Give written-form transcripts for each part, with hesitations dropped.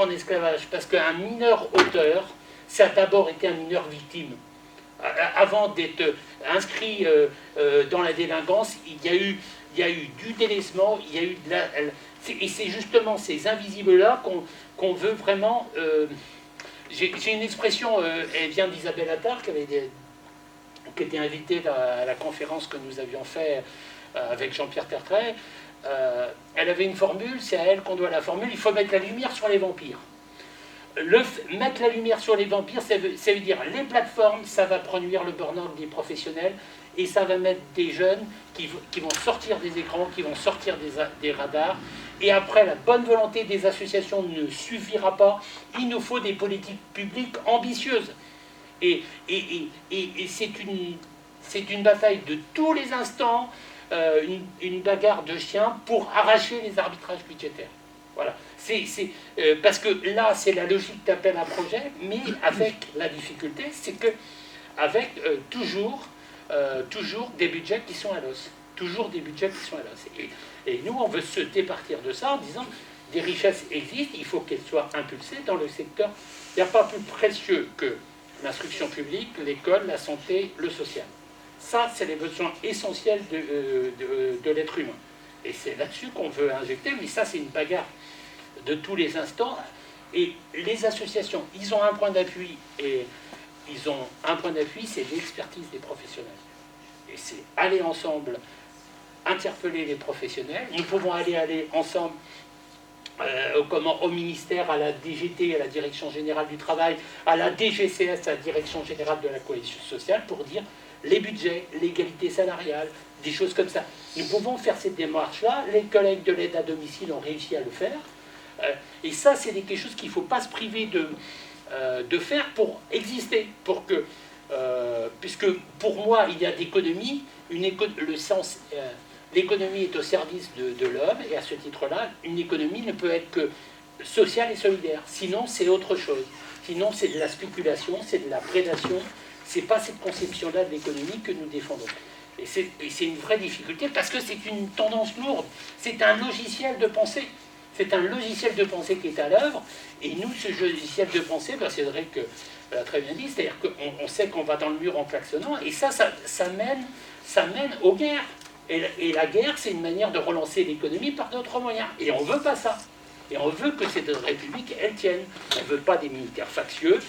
en esclavage, parce qu'un mineur auteur, ça a d'abord été un mineur victime. Avant d'être inscrit dans la délinquance, il y a eu du délaissement, il y a eu de la... Et c'est justement ces invisibles-là qu'on veut vraiment... J'ai une expression, elle vient d'Isabelle Attard, qui était invitée à la conférence que nous avions faite avec Jean-Pierre Tertrais. Elle avait une formule, c'est à elle qu'on doit la formule, il faut mettre la lumière sur les vampires. Mettre la lumière sur les vampires, ça veut dire les plateformes, ça va produire le burn-out des professionnels et ça va mettre des jeunes qui vont sortir des écrans, qui vont sortir des radars. Et après, la bonne volonté des associations ne suffira pas. Il nous faut des politiques publiques ambitieuses. Et c'est une bataille de tous les instants, une bagarre de chiens pour arracher les arbitrages budgétaires. Voilà. Parce que là, c'est la logique d'appel à projet, mais avec la difficulté, c'est que avec toujours des budgets qui sont à l'os. Toujours des budgets qui sont à l'os. Et nous, on veut se départir de ça en disant des richesses existent, il faut qu'elles soient impulsées dans le secteur. Il n'y a pas plus précieux que l'instruction publique, l'école, la santé, le social. Ça, c'est les besoins essentiels de l'être humain. Et c'est là-dessus qu'on veut injecter, mais ça, c'est une bagarre de tous les instants. Et les associations, ils ont un point d'appui, et ils ont un point d'appui, c'est l'expertise des professionnels. Et c'est aller ensemble, interpeller les professionnels. Nous pouvons aller ensemble au ministère, à la DGT, à la Direction Générale du Travail, à la DGCS, à la Direction Générale de la Cohésion Sociale, pour dire les budgets, l'égalité salariale, des choses comme ça. Nous pouvons faire cette démarche-là. Les collègues de l'aide à domicile ont réussi à le faire. Et ça, c'est quelque chose qu'il ne faut pas se priver de faire pour exister. Puisque pour moi, il y a d'économie, l'économie est au service de l'homme, et à ce titre-là, une économie ne peut être que sociale et solidaire. Sinon, c'est autre chose. Sinon, c'est de la spéculation, c'est de la prédation. Ce n'est pas cette conception-là de l'économie que nous défendons. Et c'est une vraie difficulté parce que c'est une tendance lourde. C'est un logiciel de pensée. C'est un logiciel de pensée qui est à l'œuvre. Et nous, ce logiciel de pensée, Cédric l'a très bien dit, c'est-à-dire qu'on sait qu'on va dans le mur en klaxonnant, et ça mène aux guerres. Et la guerre, c'est une manière de relancer l'économie par d'autres moyens. Et on ne veut pas ça. Et on veut que cette République, elle tienne. On ne veut pas des militaires factieux.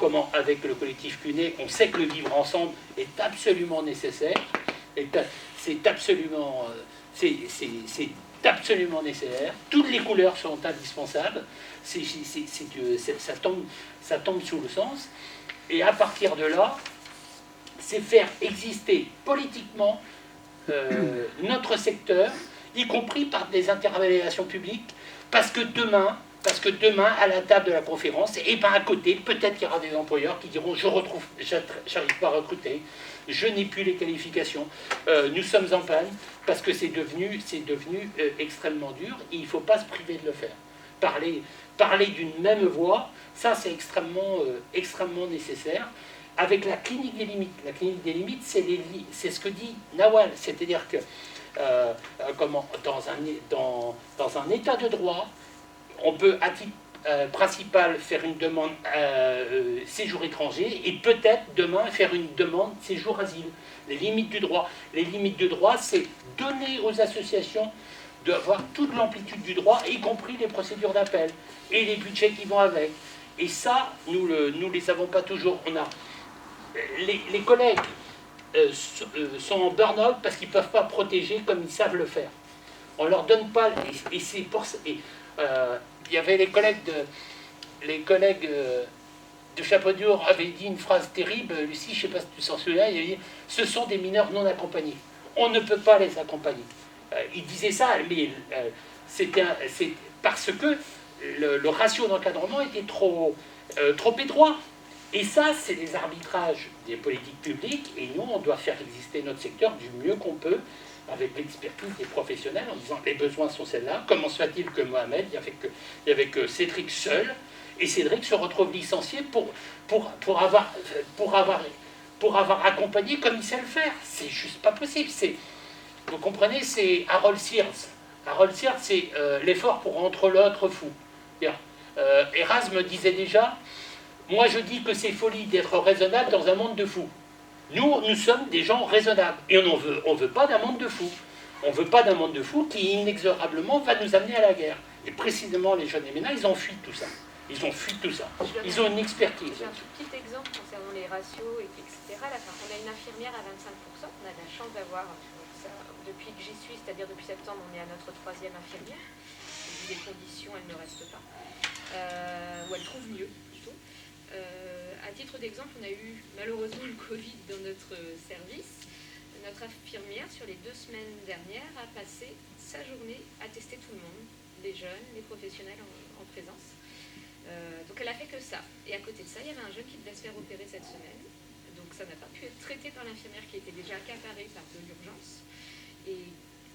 Comment, avec le collectif CUNY, on sait que le vivre ensemble est absolument nécessaire. C'est absolument nécessaire. Toutes les couleurs sont indispensables. Ça tombe sous le sens. Et à partir de là, c'est faire exister politiquement notre secteur, y compris par des interpellations publiques, parce que demain, à la table de la conférence, et ben à côté, peut-être qu'il y aura des employeurs qui diront j'arrive pas à recruter, je n'ai plus les qualifications, nous sommes en panne, parce que c'est devenu extrêmement dur, et il ne faut pas se priver de le faire. Parler d'une même voix, ça c'est extrêmement nécessaire. Avec la clinique des limites. La clinique des limites, c'est ce que dit Nawal, c'est-à-dire que dans un état de droit, on peut à titre principal faire une demande séjour étranger et peut-être demain faire une demande séjour asile. Les limites du droit. Les limites du droit, c'est donner aux associations d'avoir toute l'amplitude du droit, y compris les procédures d'appel et les budgets qui vont avec. Et ça, nous les avons pas toujours. Les collègues sont en burn-out parce qu'ils ne peuvent pas protéger comme ils savent le faire. On ne leur donne pas... Et c'est pour ça... il y avait les collègues de Chapeau-d'Or avaient dit une phrase terrible. Lucie, je ne sais pas si tu s'en souviens, il avait dit « Ce sont des mineurs non accompagnés. On ne peut pas les accompagner. » Il disait ça, mais c'est parce que le ratio d'encadrement était trop étroit. Et ça, c'est les arbitrages des politiques publiques, et nous, on doit faire exister notre secteur du mieux qu'on peut, avec l'expertise des professionnels, en disant les besoins sont celles-là. Comment se fait-il que Mohamed, il n'y avait que Cédric seul, et Cédric se retrouve licencié pour avoir accompagné comme il sait le faire. C'est juste pas possible. Vous comprenez, c'est Harold Sears. Harold Sears, c'est l'effort pour rendre l'autre fou. Erasme disait déjà, moi je dis que c'est folie d'être raisonnable dans un monde de fous. Nous sommes des gens raisonnables. Et on veut pas d'un monde de fous. On ne veut pas d'un monde de fous qui inexorablement va nous amener à la guerre. Et précisément les jeunes MNA, ils ont fui tout ça. Ils ont fui tout ça. Ils ont une expertise. J'ai un tout petit exemple concernant les ratios, etc. Là, on a une infirmière à 25%. On a la chance d'avoir ça depuis que j'y suis, c'est-à-dire depuis septembre, on est à notre 3e infirmière. Vu les conditions, elle ne reste pas. Ou elle trouve mieux, plutôt. À titre d'exemple, on a eu malheureusement le Covid dans notre service. Notre infirmière, sur les 2 semaines dernières, a passé sa journée à tester tout le monde, les jeunes, les professionnels en présence. Donc elle a fait que ça. Et à côté de ça, il y avait un jeune qui devait se faire opérer cette semaine. Donc ça n'a pas pu être traité par l'infirmière qui était déjà accaparée par de l'urgence. Et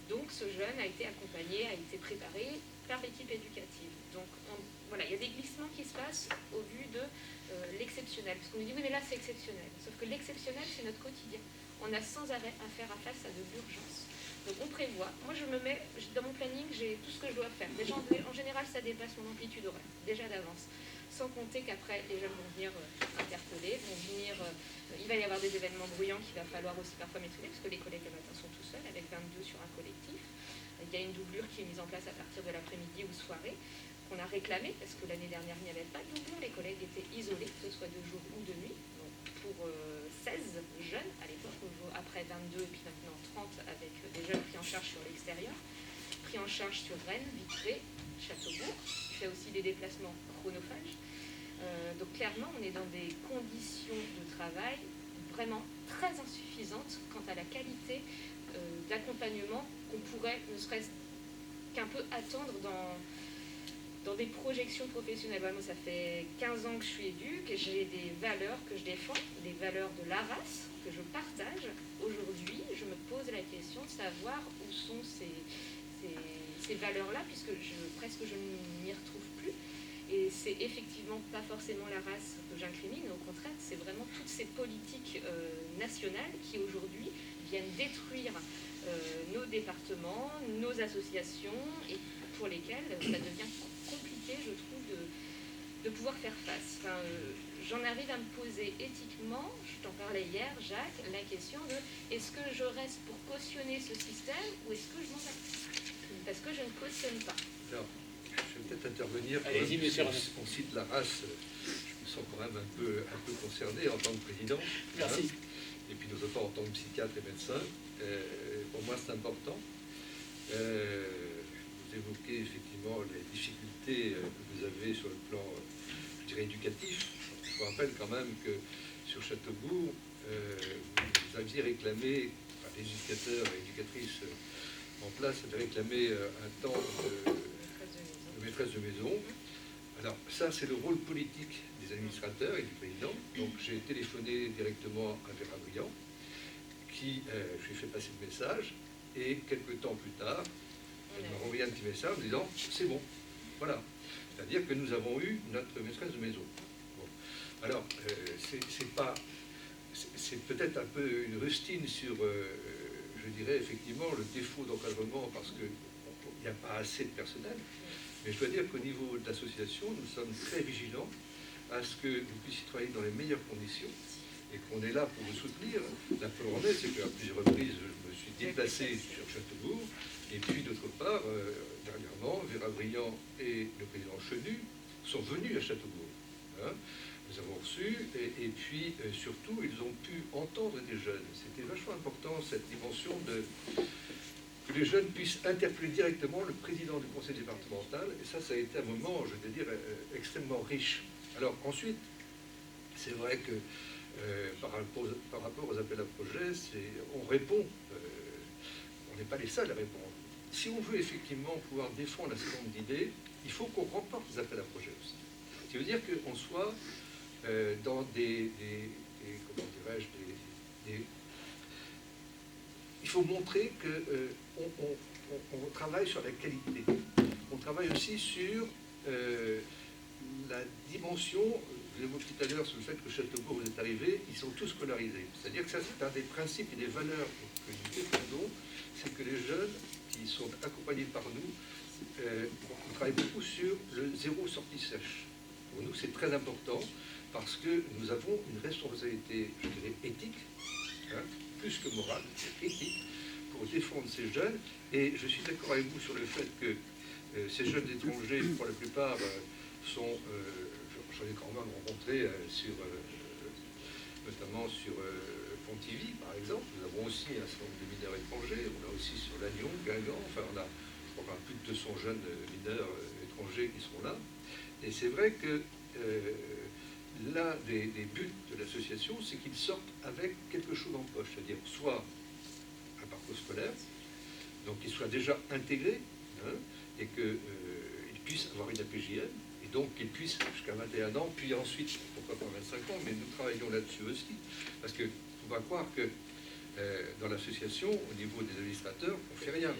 donc ce jeune a été accompagné, a été préparé par l'équipe éducative. Donc voilà, il y a des glissements qui se passent au vu de l'exceptionnel. Parce qu'on nous dit, oui mais là c'est exceptionnel. Sauf que l'exceptionnel, c'est notre quotidien. On a sans arrêt à faire face à de l'urgence. Donc on prévoit. Moi je me mets, dans mon planning, j'ai tout ce que je dois faire. Déjà, en général, ça dépasse mon amplitude horaire, déjà d'avance. Sans compter qu'après, les jeunes vont venir interpeller, il va y avoir des événements bruyants qu'il va falloir aussi parfois maîtriser, parce que les collègues le matin sont tout seuls, avec 22 sur un collectif. Il y a une doublure qui est mise en place à partir de l'après-midi ou soirée, qu'on a réclamé, parce que l'année dernière, il n'y avait pas de doublure. Les collègues étaient isolés, que ce soit de jour ou de nuit. Donc pour 16 jeunes, à l'époque, après 22 et puis maintenant 30, avec des jeunes pris en charge sur l'extérieur, pris en charge sur Rennes, Vitré, Châteaubourg, qui fait aussi des déplacements chronophages. Donc clairement, on est dans des conditions de travail vraiment très insuffisantes quant à la qualité d'accompagnement qu'on pourrait, ne serait-ce qu'un peu attendre dans des projections professionnelles. Moi, ça fait 15 ans que je suis éduque, et j'ai des valeurs que je défends, des valeurs de la race que je partage. Aujourd'hui, je me pose la question de savoir où sont ces valeurs-là, puisque presque je ne m'y retrouve plus. Et c'est effectivement pas forcément la race que j'incrimine, au contraire, c'est vraiment toutes ces politiques nationales qui aujourd'hui viennent détruire nos départements, nos associations, et pour lesquelles ça devient compliqué, je trouve, de pouvoir faire face. Enfin, j'en arrive à me poser éthiquement, je t'en parlais hier, Jacques, la question de est-ce que je reste pour cautionner ce système ou est-ce que je m'en vais? Parce que je ne cautionne pas. Alors, je vais peut-être intervenir. Allez-y, monsieur. On cite la race, je me sens quand même un peu concerné en tant que président. Merci. Et puis d'autre part en tant que psychiatre et médecin. Pour moi, c'est important. Vous évoquez effectivement les difficultés que vous avez sur le plan, je dirais, éducatif. Je vous rappelle quand même que sur Châteaubourg, vous aviez réclamé, enfin, les éducateurs et éducatrices en place avaient réclamé un temps de maîtresse de maison. Alors ça, c'est le rôle politique des administrateurs et du président. Donc j'ai téléphoné directement à Vera Briand, qui je lui ai fait passer le message, et quelques temps plus tard, elle m'a envoyé un petit message en disant c'est bon, voilà. C'est-à-dire que nous avons eu notre maîtresse de maison. Bon. Alors, c'est peut-être un peu une rustine sur, je dirais effectivement, le défaut d'encadrement, parce qu'il n'y a pas assez de personnel. Mais je dois dire qu'au niveau de l'association, nous sommes très vigilants à ce que vous puissiez travailler dans les meilleures conditions et qu'on est là pour vous soutenir. La preuve en est, c'est qu'à plusieurs reprises, je me suis déplacé sur Châteaubourg. Et puis, d'autre part, dernièrement, Vera Briand et le président Chenu sont venus à Châteaubourg. Hein. Nous avons reçu, et puis, surtout, ils ont pu entendre des jeunes. C'était vachement important, cette dimension que les jeunes puissent interpeller directement le président du conseil départemental. Et ça a été un moment, je veux dire, extrêmement riche. Alors, ensuite, c'est vrai que par rapport aux appels à projets, on répond. On n'est pas les seuls à répondre. Si on veut effectivement pouvoir défendre un certain nombre d'idées, il faut qu'on remporte les appels à projets aussi. Ce qui veut dire qu'on soit dans comment dirais-je, il faut montrer qu'on travaille sur la qualité. On travaille aussi sur la dimension, je l'ai dit tout à l'heure sur le fait que Châteaubourg vous est arrivé, ils sont tous scolarisés. C'est-à-dire que ça, c'est un des principes et des valeurs que nous défendons, c'est que les jeunes qui sont accompagnés par nous on travaille beaucoup sur le zéro sortie sèche. Pour nous, c'est très important parce que nous avons une responsabilité, je dirais, éthique, hein, plus que morale, éthique, pour défendre ces jeunes. Et je suis d'accord avec vous sur le fait que ces jeunes étrangers, pour la plupart, sont, j'en ai quand même rencontré notamment sur Pontivy, par exemple. Nous avons aussi un certain nombre de mineurs étrangers. On a aussi sur Lannion, Guingamp. Enfin, on a, je crois, plus de 200 jeunes mineurs étrangers qui sont là. Et c'est vrai que l'un des buts de l'association, c'est qu'ils sortent avec quelque chose en poche, c'est-à-dire soit un parcours scolaire, donc qu'ils soient déjà intégrés, hein, et qu'ils puissent avoir une APJM, et donc qu'ils puissent jusqu'à 21 ans, puis ensuite, pourquoi pas 25 ans, mais nous travaillons là-dessus aussi, parce qu'il ne faut pas croire que dans l'association, au niveau des administrateurs, on ne fait rien.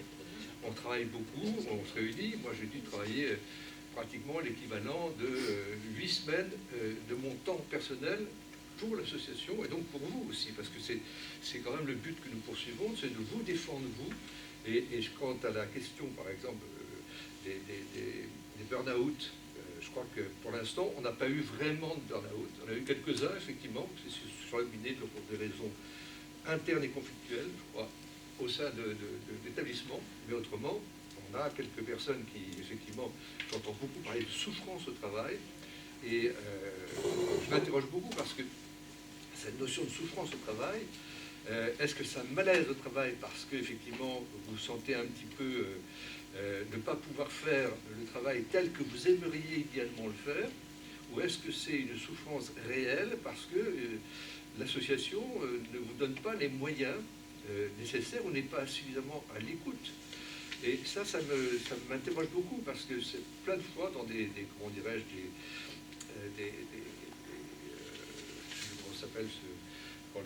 On travaille beaucoup, on se réunit. Moi, j'ai dû travailler pratiquement l'équivalent de 8 semaines de mon temps personnel pour l'association, et donc pour vous aussi, parce que c'est quand même le but que nous poursuivons, c'est de vous défendre, vous. Et quant à la question, par exemple, des burn-out, je crois que pour l'instant, on n'a pas eu vraiment de burn-out. On a eu quelques-uns, effectivement, c'est sur le binet pour des raisons internes et conflictuelles, je crois, au sein de l'établissement. Mais autrement, on a quelques personnes qui, effectivement, j'entends beaucoup parler de souffrance au travail. Et je m'interroge beaucoup parce que cette notion de souffrance au travail, est-ce que c'est un malaise au travail parce qu'effectivement vous sentez un petit peu ne pas pouvoir faire le travail tel que vous aimeriez idéalement le faire, ou est-ce que c'est une souffrance réelle parce que l'association ne vous donne pas les moyens nécessaires ou n'est pas suffisamment à l'écoute? Et ça m'interroge beaucoup parce que c'est plein de fois dans comment dirais-je, comment ça s'appelle quand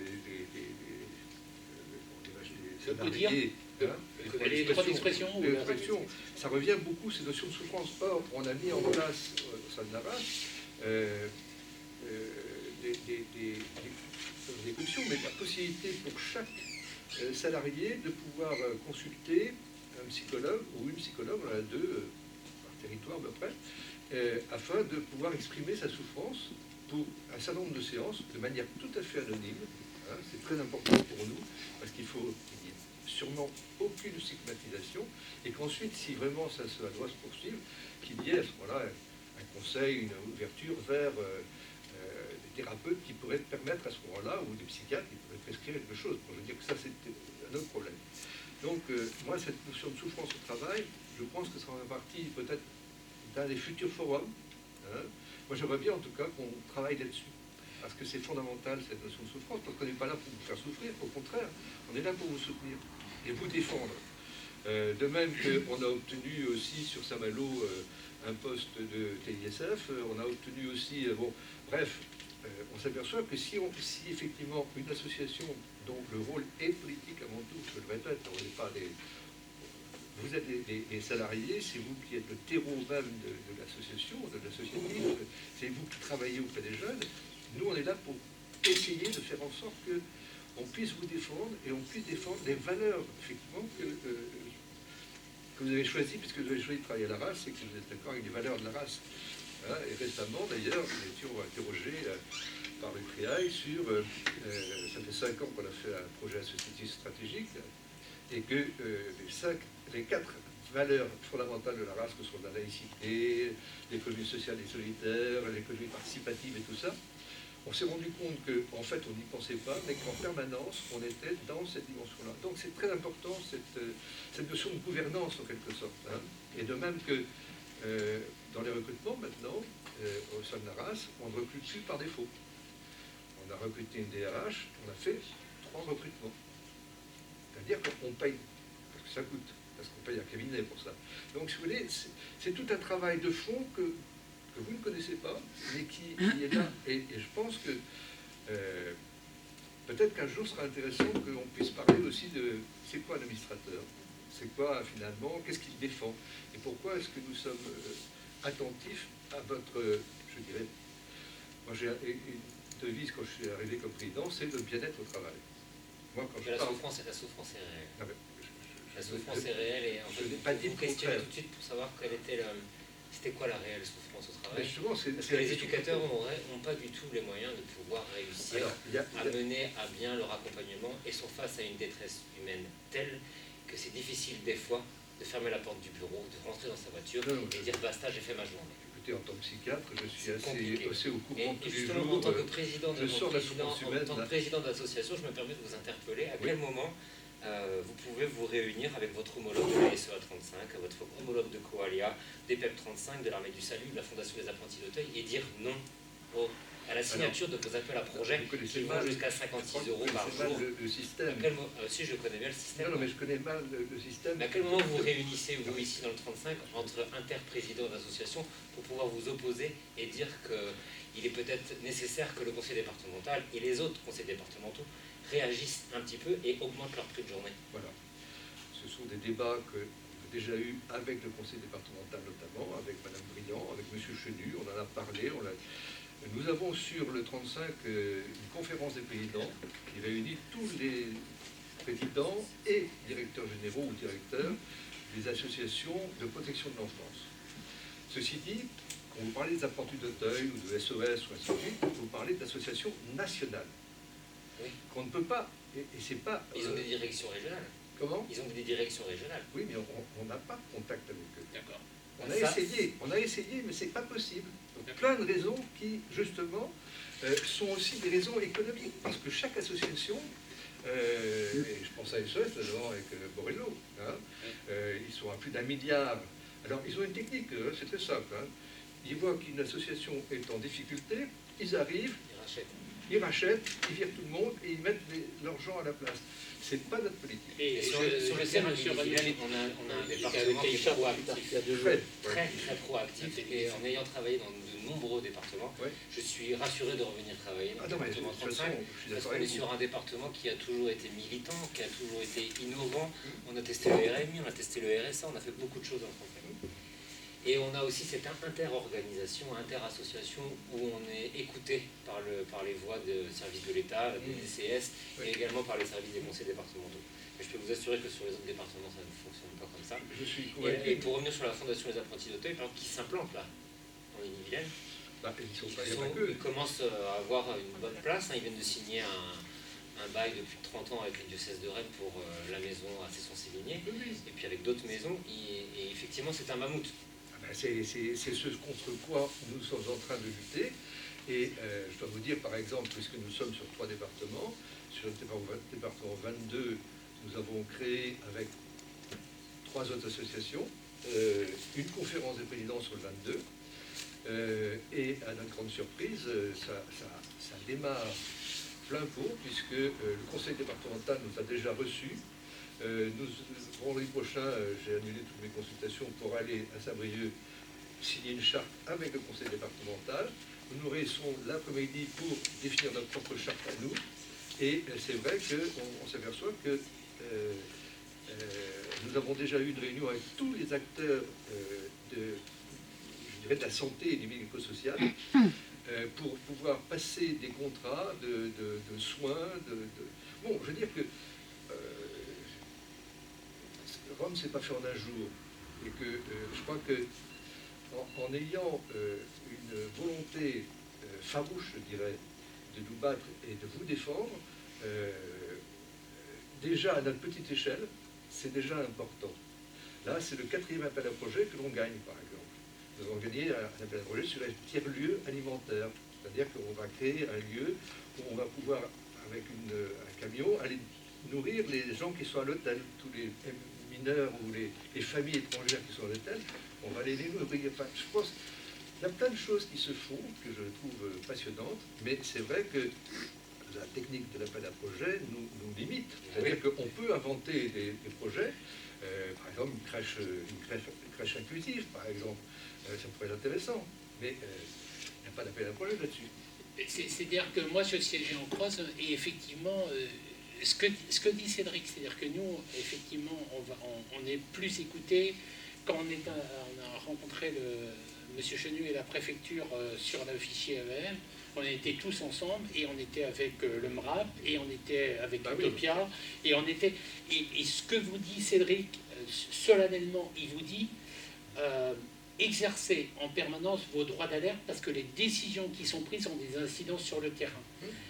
salariés, les droits d'expression, ça revient beaucoup ces notions de souffrance. Or, on a mis en place au sein de la RAS des commissions, mais la possibilité pour chaque salarié de pouvoir consulter un psychologue ou une psychologue, on en a deux par territoire à peu près, afin de pouvoir exprimer sa souffrance pour un certain nombre de séances de manière tout à fait anonyme. Hein, c'est très important pour nous, parce qu'il faut qu'il n'y ait sûrement aucune stigmatisation, et qu'ensuite, si vraiment ça doit se poursuivre, qu'il y ait à ce moment-là un conseil, une ouverture vers des thérapeutes qui pourraient permettre à ce moment-là, ou des psychiatres qui pourraient prescrire quelque chose. Bon, je veux dire que ça, c'est un autre problème. Donc, moi, cette notion de souffrance au travail, je pense que ça en fait partie peut-être d'un des futurs forums. Hein. Moi, j'aimerais bien, en tout cas, qu'on travaille là-dessus. Parce que c'est fondamental, cette notion de souffrance. Parce qu'on n'est pas là pour vous faire souffrir. Au contraire, on est là pour vous soutenir et vous défendre. De même qu'on a obtenu aussi sur Saint-Malo un poste de TISF. On a obtenu aussi... bon, bref, on s'aperçoit que si effectivement une association dont le rôle est politique avant tout, je le répète, on n'est pas vous êtes des salariés, c'est vous qui êtes le terreau même de l'association, de l'associatif, c'est vous qui travaillez auprès des jeunes. Nous, on est là pour essayer de faire en sorte qu'on puisse vous défendre et on puisse défendre les valeurs, effectivement, que vous avez choisies, puisque vous avez choisi de travailler à la race et que vous êtes d'accord avec les valeurs de la race. Hein, et récemment, d'ailleurs, nous étions interrogés par le CRIAI sur, ça fait 5 ans qu'on a fait un projet associatif stratégique, et que les 4 valeurs fondamentales de la race, que sont la laïcité, l'économie sociale et solidaire, l'économie participative et tout ça, on s'est rendu compte qu'en fait, on n'y pensait pas, mais qu'en permanence, on était dans cette dimension-là. Donc c'est très important, cette notion de gouvernance, en quelque sorte. Hein. Et de même que dans les recrutements, maintenant, au sein de la race, on ne recrute plus par défaut. On a recruté une DRH, on a fait 3 recrutements. C'est-à-dire qu'on paye, parce que ça coûte, parce qu'on paye un cabinet pour ça. Donc, si vous voulez, c'est tout un travail de fond que vous ne connaissez pas, mais qui est là. Et je pense que peut-être qu'un jour sera intéressant qu'on puisse parler aussi de c'est quoi un administrateur, c'est quoi finalement, qu'est-ce qu'il défend, et pourquoi est-ce que nous sommes attentifs à votre, je dirais, moi j'ai une devise quand je suis arrivé comme président, c'est le bien-être au travail. Moi, quand la souffrance est réelle. La souffrance est réelle et en fait, je n'ai pas dit vous le questionnez contraire. tout de suite pour savoir c'était quoi la réelle souffrance au Mais travail. justement, Parce que les éducateurs n'ont pas du tout les moyens de pouvoir réussir Alors, à mener à bien leur accompagnement et sont face à une détresse humaine telle que c'est difficile des fois de fermer la porte du bureau, de rentrer dans sa voiture et dire basta, j'ai fait ma journée. Écoutez, en tant que psychiatre, je suis C'est compliqué. assez au Et courant tous les justement, jours. en tant que président je sors de la souffrance humaine, en tant que président d'association, je me permets de vous interpeller. À quel moment vous pouvez vous réunir avec votre homologue de la SEA 35, votre homologue de Coalia, des PEP 35, de l'Armée du Salut, de la Fondation des Apprentis d'Auteuil, et dire non à la signature de vos appels à projets qui vont jusqu'à 56 € par jour. Le système. Si je connais bien le système. Non, mais je connais mal le système. Mais à quel moment vous réunissez, vous ici dans le 35, entre interprésidents d'associations pour pouvoir vous opposer et dire qu'il est peut-être nécessaire que le conseil départemental et les autres conseils départementaux réagissent un petit peu et augmentent leur prix de journée? Voilà. Ce sont des débats que j'ai déjà eus avec le conseil départemental notamment, avec Madame Briand, avec Monsieur Chenu, on en a parlé. Nous avons sur le 35 une conférence des présidents qui réunit tous les présidents et directeurs généraux ou directeurs des associations de protection de l'enfance. Ceci dit, quand vous parlez des apprentis d'Auteuil ou de SOS ou ainsi de suite, vous parlez d'associations nationales. Oui. Qu'on ne peut pas, et c'est pas... Ils ont des directions régionales. Comment? Ils ont des directions régionales. Oui, mais on n'a pas de contact avec eux. D'accord. On a essayé, mais c'est pas possible. Donc, plein de raisons qui, justement, sont aussi des raisons économiques. Parce que chaque association, et je pense à SOS, là-dedans, avec Borello, hein, ils sont à plus d'1 milliard. Alors, ils ont une technique, c'est très simple. Hein. Ils voient qu'une association est en difficulté, ils arrivent, ils rachètent, ils virent tout le monde et ils mettent l'argent à la place. C'est pas notre politique. Et sur le terrain, on a un département qui est proactif, très proactif. Et en ayant travaillé dans de nombreux départements, je suis rassuré de revenir travailler dans le département 35, parce qu'on est sur un département qui a toujours été militant, qui a toujours été innovant. On a testé le RMI, on a testé le RSA, on a fait beaucoup de choses en France. Et on a aussi cette interorganisation, interassociation où on est écouté par les voix de services de l'État, des DCS, et également par les services des conseils départementaux. Mais je peux vous assurer que sur les autres départements, ça ne fonctionne pas comme ça. Je suis convaincu. Et pour revenir sur la Fondation des Apprentis d'Auteuil, par exemple, qui s'implante là, en Ille-et-Vilaine, ils commencent à avoir une bonne place. Ils viennent de signer un bail de plus de 30 ans avec le diocèse de Rennes pour la maison à Cesson-Sévigné, et puis avec d'autres maisons. Et effectivement, c'est un mammouth. C'est ce contre quoi nous sommes en train de lutter. Et je dois vous dire, par exemple, puisque nous sommes sur 3 départements, sur le département 22, nous avons créé avec 3 autres associations une conférence des présidents sur le 22. Et à notre grande surprise, ça démarre plein pot, puisque le conseil départemental nous a déjà reçus. Vendredi prochain, j'ai annulé toutes mes consultations pour aller à Saint-Brieuc signer une charte avec le conseil départemental. Nous nous réunissons l'après-midi pour définir notre propre charte à nous. Et c'est vrai qu'on s'aperçoit que nous avons déjà eu une réunion avec tous les acteurs de la santé et du médico-social pour pouvoir passer des contrats de soins. Bon, je veux dire que Rome, c'est pas fait en un jour. Et que je crois que en ayant une volonté farouche, je dirais, de nous battre et de vous défendre, déjà à notre petite échelle, c'est déjà important. Là, c'est le 4e appel à projet que l'on gagne, par exemple. Nous avons gagné un appel à projet sur un tiers-lieu alimentaire. C'est-à-dire qu'on va créer un lieu où on va pouvoir, avec un camion, aller nourrir les gens qui sont à l'hôtel, tous les mineurs ou les familles étrangères qui sont à l'hôtel, on va les nourrir. Enfin, je pense qu'il y a plein de choses qui se font que je trouve passionnantes, mais c'est vrai que la technique de l'appel à projet nous limite. C'est-à-dire qu'on peut inventer des projets, par exemple une crèche inclusive, par exemple, ça pourrait être intéressant, mais il n'y a pas d'appel à projet là-dessus. C'est-à-dire que moi, je siégeais en Creuse, et effectivement, ce que dit Cédric, c'est-à-dire que nous, effectivement, on est plus écoutés. Quand on a rencontré M. Chenu et la préfecture sur le fichier AVM. On était tous ensemble et on était avec le MRAP et on était avec Utopia et on était. Et ce que vous dit Cédric, solennellement, il vous dit exercez en permanence vos droits d'alerte parce que les décisions qui sont prises ont des incidences sur le terrain.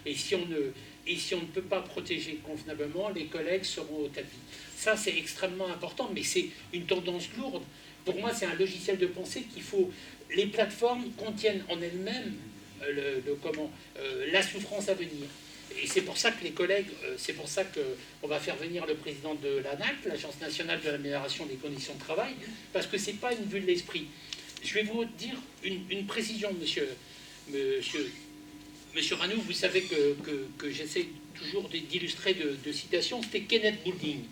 Et si on ne peut pas protéger convenablement, les collègues seront au tapis. Ça, c'est extrêmement important, mais c'est une tendance lourde. Pour moi, c'est un logiciel de pensée qu'il faut... Les plateformes contiennent en elles-mêmes la souffrance à venir. Et c'est pour ça que les collègues, c'est pour ça qu'on va faire venir le président de l'ANAC, l'Agence nationale de l'amélioration des conditions de travail, parce que ce n'est pas une vue de l'esprit. Je vais vous dire une précision, monsieur Ranou, vous savez que j'essaie toujours d'illustrer de citations, c'était Kenneth Boulding.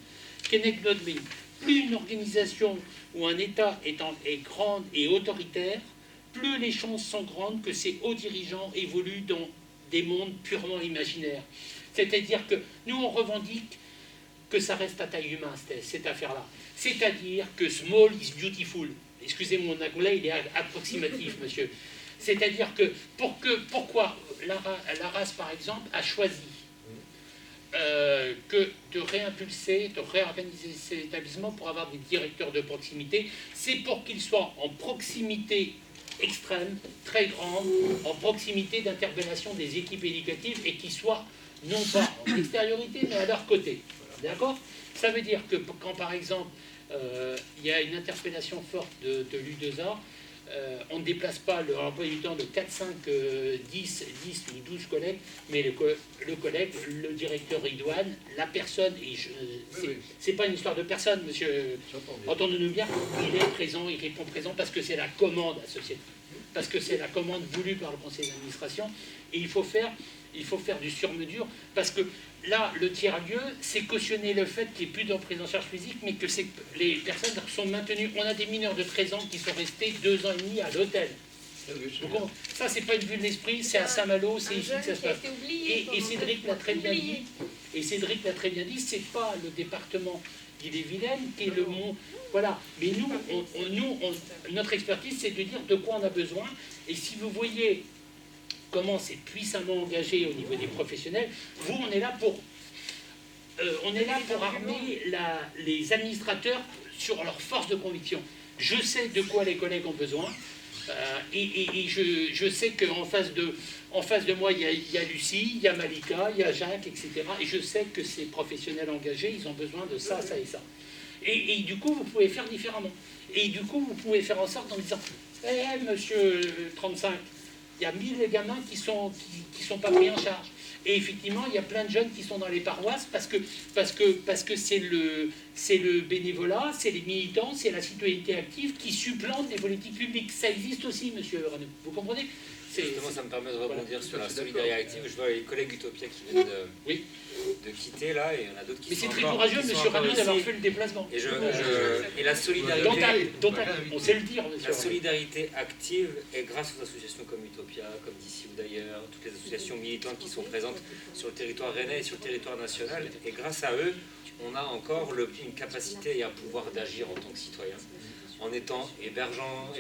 Kenneth Boulding, plus une organisation ou un État est grande et autoritaire, plus les chances sont grandes que ces hauts dirigeants évoluent dans des mondes purement imaginaires. C'est-à-dire que nous, on revendique que ça reste à taille humaine, cette affaire-là. C'est-à-dire que small is beautiful. Excusez mon anglais, il est approximatif, monsieur. C'est-à-dire que pourquoi la race, par exemple, a choisi que de réimpulser, de réorganiser ces établissements pour avoir des directeurs de proximité, c'est pour qu'ils soient en proximité extrême, très grande, en proximité d'interpellation des équipes éducatives et qui soient non pas en extériorité, mais à leur côté. D'accord ? Ça veut dire que quand, par exemple, il y a une interpellation forte de l'U2A, on ne déplace pas l'emploi du temps de 4, 5, 10 ou 12 collègues, mais le collègue, le directeur idoine, la personne, et c'est pas une histoire de personne, monsieur, entendez-nous bien, il est présent, il répond présent parce que c'est la commande associative, parce que c'est la commande voulue par le conseil d'administration, et il faut faire du sur-mesure, parce que là, le tiers-lieu, c'est cautionner le fait qu'il n'y ait plus de prise en charge physique, mais que les personnes sont maintenues. On a des mineurs de 13 ans qui sont restés 2 ans et demi à l'hôtel. Donc, ça, c'est pas une vue de l'esprit, c'est à Saint-Malo, c'est ici que ça se passe. Et Cédric l'a très bien dit. Et Cédric l'a très bien dit, c'est pas le département d'Ille-et-Vilaine qui est le mont. Voilà. Mais nous, notre expertise, c'est de dire de quoi on a besoin. Et si vous voyez comment c'est puissamment engagé au niveau des professionnels, on est là pour armer les administrateurs sur leur force de conviction. Je sais de quoi les collègues ont besoin, et je sais qu'en face de moi, il y a Lucie, il y a Malika, il y a Jacques, etc. Et je sais que ces professionnels engagés, ils ont besoin de ça, ça et ça. Et du coup, vous pouvez faire différemment. Et du coup, vous pouvez faire en sorte en disant « monsieur 35 », il y a 1000 gamins qui sont pas pris en charge. Et effectivement, il y a plein de jeunes qui sont dans les paroisses parce que c'est le bénévolat, c'est les militants, c'est la citoyenneté active qui supplante les politiques publiques. Ça existe aussi, monsieur Ranou. Vous comprenez ? Justement, ça me permet de rebondir sur la solidarité active. Je vois les collègues Utopia qui viennent de quitter là, et il y en a d'autres qui sont encore... Mais c'est très courageux, monsieur Ranou, d'avoir fait le déplacement. Et la solidarité... on sait le dire, monsieur. La solidarité active est grâce aux associations comme Utopia, comme d'ici ou d'ailleurs, toutes les associations militantes qui sont présentes sur le territoire rennais et sur le territoire national. Et grâce à eux, on a encore une capacité et un pouvoir d'agir en tant que citoyen. En étant hébergeant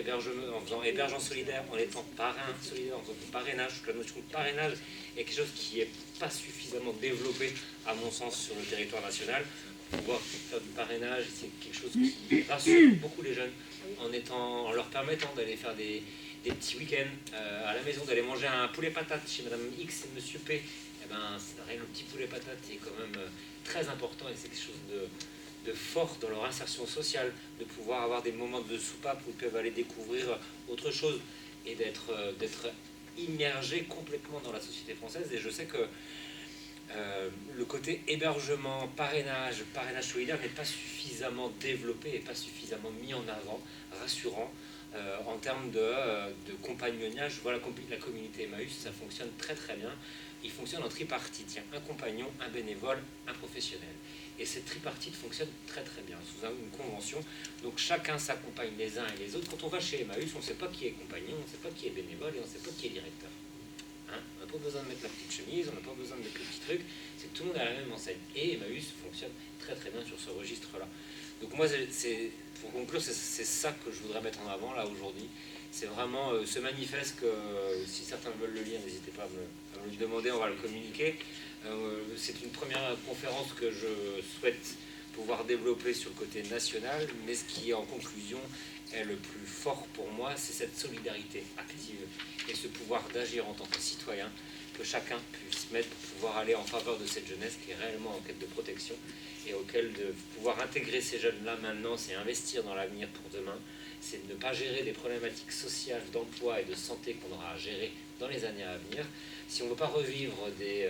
solidaire, en étant parrain solidaire, en tant que parrainage. La notion de parrainage est quelque chose qui n'est pas suffisamment développé, à mon sens, sur le territoire national. Pouvoir faire du parrainage, c'est quelque chose qui rassure beaucoup les jeunes, en leur permettant d'aller faire des petits week-ends à la maison, d'aller manger un poulet patate chez Madame X et Monsieur P. Eh ben, le petit poulet patate est quand même très important, et c'est quelque chose de fort dans leur insertion sociale, de pouvoir avoir des moments de soupape où ils peuvent aller découvrir autre chose et d'être immergés complètement dans la société française. Et je sais que le côté hébergement, parrainage solidaire n'est pas suffisamment développé et pas suffisamment mis en avant, rassurant en termes de compagnonnage. Voilà, la communauté Emmaüs, ça fonctionne très très bien. Il fonctionne en tripartite. Il y a un compagnon, un bénévole, un professionnel. Et cette tripartite fonctionne très très bien, sous une convention. Donc chacun s'accompagne les uns et les autres. Quand on va chez Emmaüs, on ne sait pas qui est compagnon, on ne sait pas qui est bénévole et on ne sait pas qui est directeur. Hein, on n'a pas besoin de mettre la petite chemise, on n'a pas besoin de mettre le petit truc. C'est que tout le monde a la même enseigne. Et Emmaüs fonctionne très très bien sur ce registre-là. Donc moi, pour conclure, c'est ça que je voudrais mettre en avant là aujourd'hui. C'est vraiment ce manifeste que, si certains veulent le lire, n'hésitez pas à me le demander, on va le communiquer. C'est une première conférence que je souhaite pouvoir développer sur le côté national, mais ce qui, en conclusion, est le plus fort pour moi, c'est cette solidarité active et ce pouvoir d'agir en tant que citoyen, que chacun puisse mettre pour pouvoir aller en faveur de cette jeunesse qui est réellement en quête de protection et auquel de pouvoir intégrer ces jeunes-là maintenant, c'est investir dans l'avenir pour demain, c'est de ne pas gérer des problématiques sociales, d'emploi et de santé qu'on aura à gérer dans les années à venir. Si on ne veut pas revivre des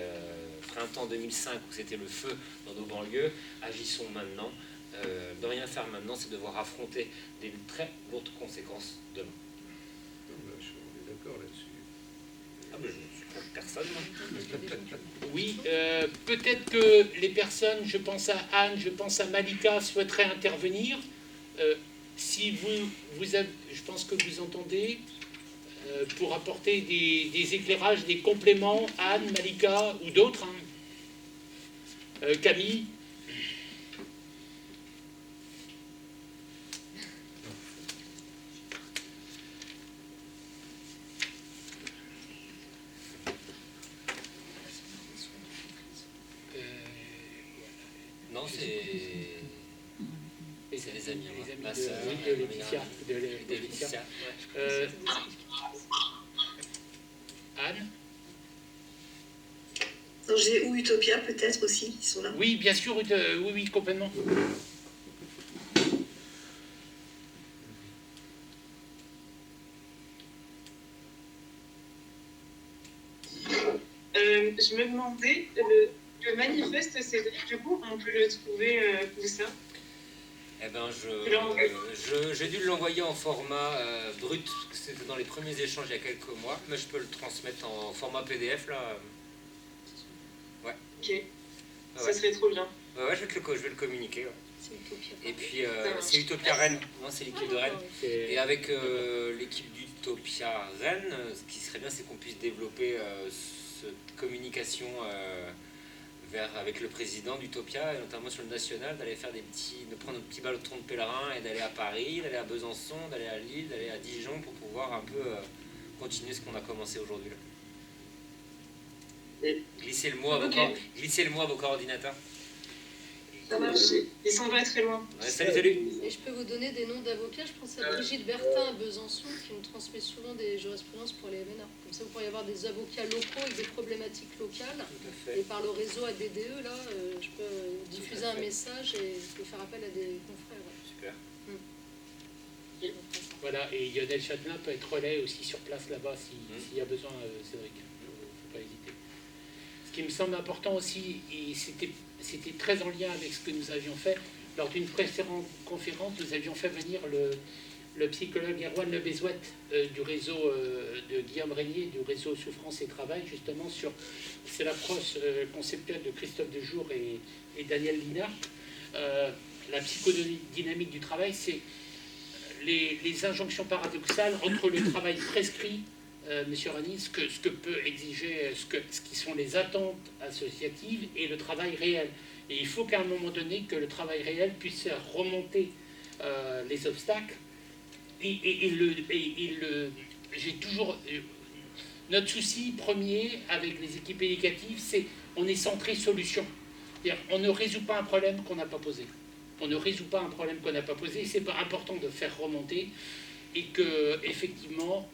printemps 2005 où c'était le feu dans nos banlieues, agissons maintenant. De rien faire maintenant, c'est devoir affronter des très lourdes conséquences demain. On est d'accord là-dessus. Ah ben je ne suis contre personne. Oui, peut-être que les personnes, je pense à Anne, je pense à Malika, souhaiteraient intervenir. Si vous avez, je pense que vous entendez, pour apporter des éclairages, des compléments, Anne, Malika ou d'autres, hein. Camille. Non, c'est les amis. Les amis ma sœur, de Laetitia. De Laetitia. Anne. J'ai ou Utopia peut-être aussi, qui sont là. Oui, bien sûr, oui, complètement. Je me demandais, le manifeste Cédric, du coup, on peut le trouver où ça? Eh ben, j'ai dû l'envoyer en format brut, c'était dans les premiers échanges il y a quelques mois, mais je peux le transmettre en format PDF là. Ouais. Ok, ça serait trop bien. Ouais, je vais le communiquer. Ouais. C'est Utopia. Et puis, c'est Utopia Rennes, non, c'est l'équipe de Rennes. Et avec l'équipe d'Utopia Rennes, ce qui serait bien, c'est qu'on puisse développer cette communication avec le président d'Utopia, et notamment sur le national, d'aller faire de prendre un petit ballon de pèlerin et d'aller à Paris, d'aller à Besançon, d'aller à Lille, d'aller à Dijon pour pouvoir un peu continuer ce qu'on a commencé aujourd'hui. Glissez le mot à vos coordinateurs. Ça marche. Ils sont pas très loin. Ouais, salut. Et je peux vous donner des noms d'avocats. Je pense à Brigitte Bertin à Besançon qui nous transmet souvent des jurisprudences pour les MNA. Comme ça, vous pourriez avoir des avocats locaux avec des problématiques locales. Et par le réseau ADDE, là, je peux diffuser un message et faire appel à des confrères. Ouais. Super. Voilà, et Lionel Châtelain peut être relais aussi sur place là-bas s'il y a besoin, Cédric. Il ne faut pas hésiter. Ce qui me semble important aussi, et c'était très en lien avec ce que nous avions fait, lors d'une précédente conférence, nous avions fait venir le psychologue Erwan Lebezouette du réseau de Guillaume Régnier, du réseau Souffrance et Travail, justement c'est l'approche conceptuelle de Christophe Dejour et Daniel Linard. La psychodynamique du travail, c'est les injonctions paradoxales entre le travail prescrit, Monsieur Rani, ce que peut exiger, ce qui sont les attentes associatives et le travail réel. Et il faut qu'à un moment donné, que le travail réel puisse faire remonter les obstacles. J'ai toujours... notre souci premier avec les équipes éducatives, c'est on est centré solution. C'est-à-dire, on ne résout pas un problème qu'on n'a pas posé. On ne résout pas un problème qu'on n'a pas posé. C'est pas important de faire remonter et que effectivement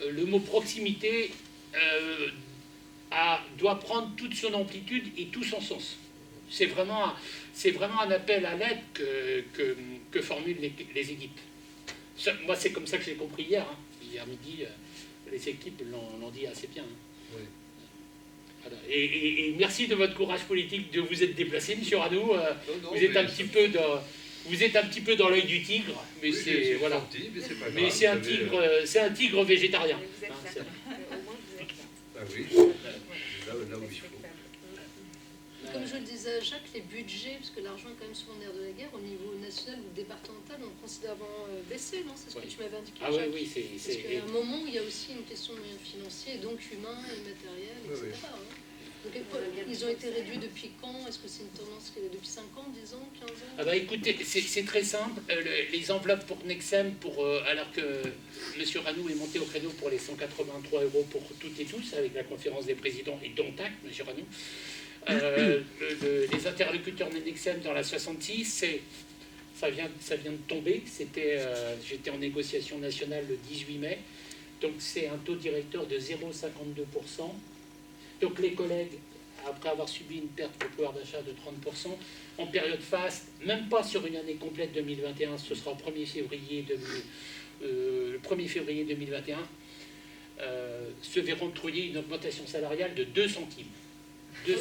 le mot proximité doit prendre toute son amplitude et tout son sens. C'est vraiment un appel à l'aide que formulent les équipes. Moi, c'est comme ça que j'ai compris hier. Hein. Hier midi, les équipes l'ont dit assez bien. Hein. Oui. Voilà. Et merci de votre courage politique de vous être déplacé, M. Radou. Vous êtes un petit peu dans l'œil du tigre, mais oui, c'est voilà. Gentil, mais c'est un tigre végétarien. Vous êtes là. Au moins, vous êtes là. Ah oui, là où il faut. Comme je le disais à Jacques, les budgets, parce que l'argent est quand même souvent nerf de la guerre, au niveau national ou départemental, ont considérablement baissé, non? C'est ce que tu m'avais indiqué, Jacques. Oui, parce qu'il y a un moment où il y a aussi une question de moyens financiers, donc humains et matériels, etc. Oui. Donc, ils ont été réduits depuis quand? Est-ce que c'est une tendance qui est depuis 5 ans, 10 ans, 15 ans? Ah bah écoutez, c'est très simple. Les enveloppes pour Nexem, alors que M. Ranou est monté au créneau pour les 183 € pour toutes et tous, avec la conférence des présidents et dont acte, M. Ranou, les interlocuteurs de Nexem dans la 66, ça vient de tomber. J'étais en négociation nationale le 18 mai, donc c'est un taux directeur de 0,52%. Donc les collègues, après avoir subi une perte de pouvoir d'achat de 30%, en période faste, même pas sur une année complète 2021, ce sera le 1er février 2021, se verront octroyer une augmentation salariale de 2 centimes. 2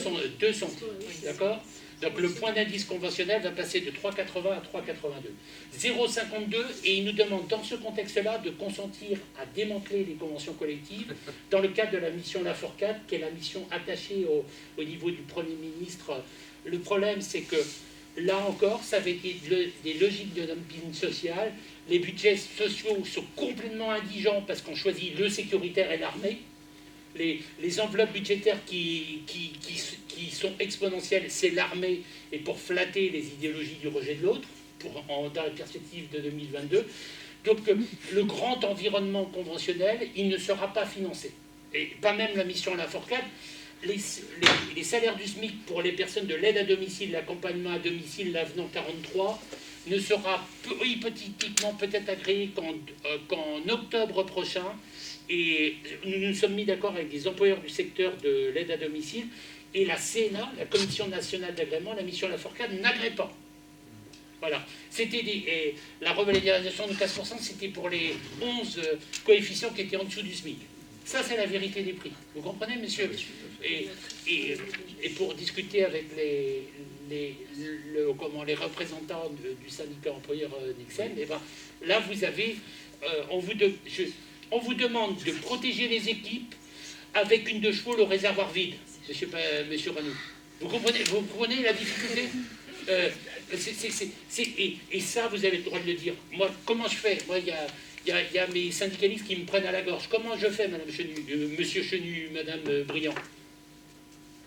centimes, d'accord? Donc le point d'indice conventionnel va passer de 3,80 à 3,82. 0,52, et il nous demande dans ce contexte-là de consentir à démanteler les conventions collectives dans le cadre de la mission Laforcade, qui est la mission attachée au niveau du Premier ministre. Le problème, c'est que là encore, ça avait été des logiques de dumping social. Les budgets sociaux sont complètement indigents parce qu'on choisit le sécuritaire et l'armée. Les enveloppes budgétaires qui sont exponentielles, c'est l'armée, et pour flatter les idéologies du rejet de l'autre, dans la perspective de 2022. Donc le grand environnement conventionnel, il ne sera pas financé. Et pas même la mission Laforcade. Les salaires du SMIC pour les personnes de l'aide à domicile, l'accompagnement à domicile, l'avenant 43, ne sera hypothétiquement peut-être agréé qu'en octobre prochain. Et nous nous sommes mis d'accord avec les employeurs du secteur de l'aide à domicile, et la CNA, la Commission nationale d'agrément, la mission Laforcade, n'agrée pas. Voilà. La revalorisation de 15%, c'était pour les 11 coefficients qui étaient en dessous du SMIC. Ça, c'est la vérité des prix. Vous comprenez, monsieur? Et pour discuter avec les représentants du syndicat employeur Nexem, eh ben, là, vous avez... on vous demande de protéger les équipes avec une 2 chevaux, le réservoir vide, monsieur Ranou. Vous comprenez la difficulté? Et ça, vous avez le droit de le dire. Moi, comment je fais? Moi, il y a mes syndicalistes qui me prennent à la gorge. Comment je fais, madame Chenu, monsieur Chenu, madame Briand?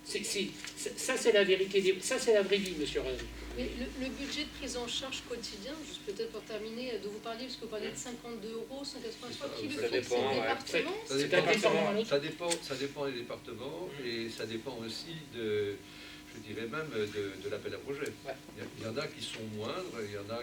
Ça, c'est la vérité. Ça, c'est la vraie vie, monsieur Ranou. Mais le budget de prise en charge quotidien, juste peut-être pour terminer, de vous parler, parce que vous parlez de 52 €, 183, qui le fait? C'est le département? Ça dépend des départements, et ça dépend aussi je dirais même de l'appel à projet. Il y en a qui sont moindres, il y en a